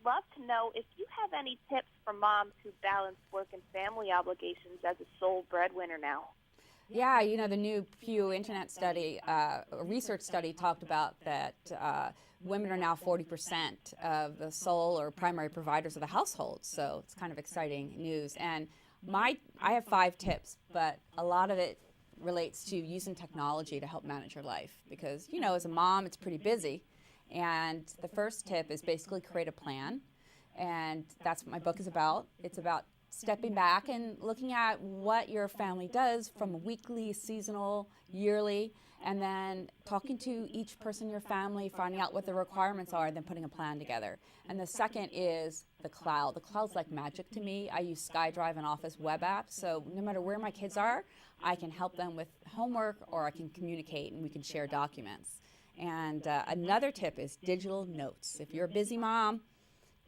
love to know if you have any tips for moms who balance work and family obligations as a sole breadwinner now. Yeah, the new Pew Internet study, a research study talked about that women are now 40% of the sole or primary providers of the household. So it's kind of exciting news. And I have 5 tips, but a lot of it relates to using technology to help manage your life. Because, as a mom, it's pretty busy. And the first tip is basically create a plan. And that's what my book is about. It's about stepping back and looking at what your family does from weekly, seasonal, yearly, and then talking to each person in your family, finding out what the requirements are, and then putting a plan together. And the second is the cloud. The cloud's like magic to me. I use SkyDrive and Office web apps, so no matter where my kids are, I can help them with homework or I can communicate and we can share documents. And another tip is digital notes. If you're a busy mom,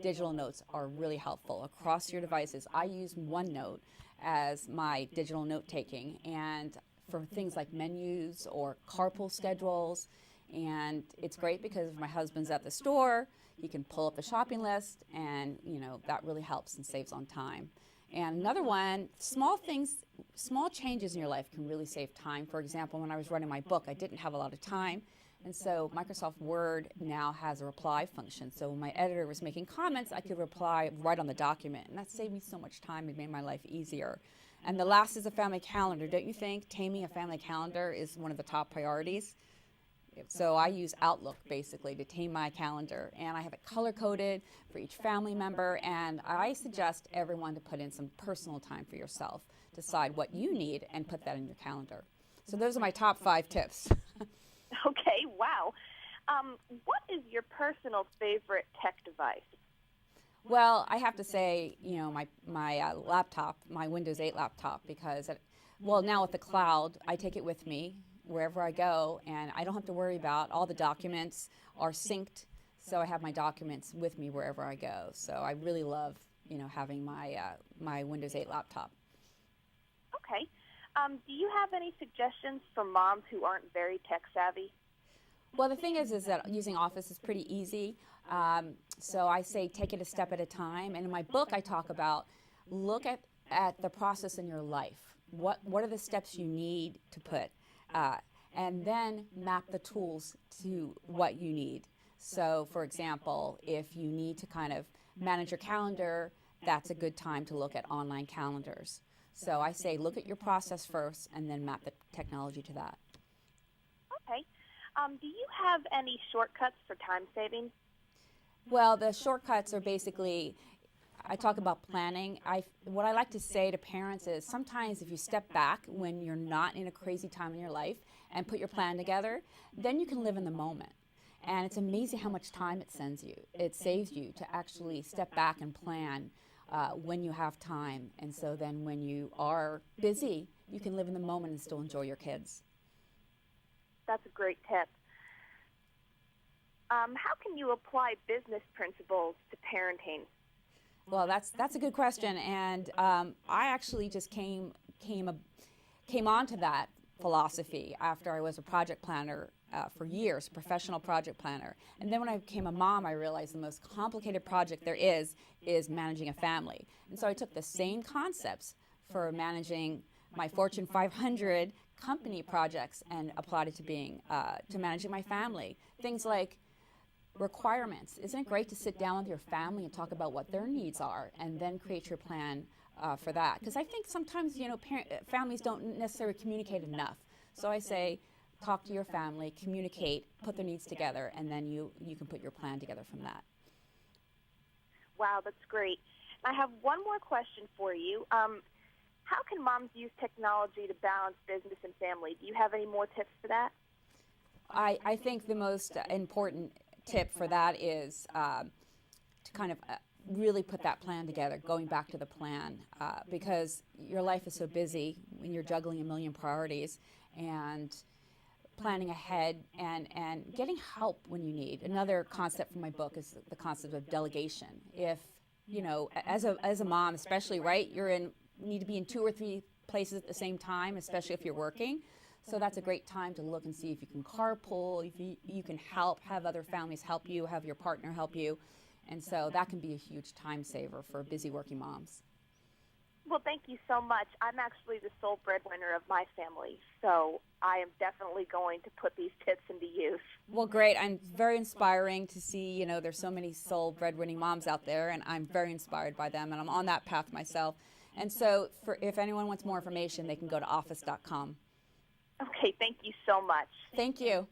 digital notes are really helpful across your devices. I use OneNote as my digital note-taking, and for things like menus or carpool schedules. And it's great because if my husband's at the store, he can pull up the shopping list, and that really helps and saves on time. And another one, small things, small changes in your life can really save time. For example, when I was writing my book, I didn't have a lot of time. And so Microsoft Word now has a reply function. So when my editor was making comments, I could reply right on the document. And that saved me so much time. It made my life easier. And the last is a family calendar. Don't you think taming a family calendar is one of the top priorities? So I use Outlook basically to tame my calendar. And I have it color-coded for each family member. And I suggest everyone to put in some personal time for yourself. Decide what you need and put that in your calendar. So those are my top 5 tips. Okay, wow. What is your personal favorite tech device? Well, I have to say, my laptop, my Windows 8 laptop, because, now with the cloud, I take it with me wherever I go, and I don't have to worry about all the documents are synced, so I have my documents with me wherever I go. So I really love, having my Windows 8 laptop. Okay. Do you have any suggestions for moms who aren't very tech savvy? Well, the thing is that using Office is pretty easy. So I say take it a step at a time. And in my book, I talk about look at the process in your life. What are the steps you need to put? And then map the tools to what you need. So, for example, if you need to kind of manage your calendar, that's a good time to look at online calendars. So I say look at your process first and then map the technology to that. Okay. Do you have any shortcuts for time saving? Well, the shortcuts are basically, I talk about planning. What I like to say to parents is sometimes if you step back when you're not in a crazy time in your life and put your plan together, then you can live in the moment. And it's amazing how much time it saves you to actually step back and plan when you have time. And so then when you are busy, you can live in the moment and still enjoy your kids. That's a great tip. How can you apply business principles to parenting? Well, that's a good question, and I actually just came onto that philosophy after I was a project planner for years, professional project planner. And then when I became a mom, I realized the most complicated project there is managing a family. And so I took the same concepts for managing my Fortune 500 company projects and applied it to managing my family. Things like requirements. Isn't it great to sit down with your family and talk about what their needs are and then create your plan for that? Because I think sometimes, families don't necessarily communicate enough. So I say, talk to your family, communicate, put their needs together, and then you can put your plan together from that. Wow, that's great. I have one more question for you. How can moms use technology to balance business and family? Do you have any more tips for that? I think the most important tip for that is to kind of really put that plan together, going back to the plan, because your life is so busy when you're juggling a million priorities and planning ahead and getting help when you need. Another concept from my book is the concept of delegation. If, as a mom especially, right, you need to be in 2 or 3 places at the same time, especially if you're working. So that's a great time to look and see if you can carpool, if you can have other families help you, have your partner help you. And so that can be a huge time saver for busy working moms. Well, thank you so much. I'm actually the sole breadwinner of my family, so I am definitely going to put these tips into use. Well, great. I'm very inspiring to see, there's so many sole breadwinning moms out there, and I'm very inspired by them, and I'm on that path myself. And so if anyone wants more information, they can go to office.com. Okay, thank you so much. Thank you.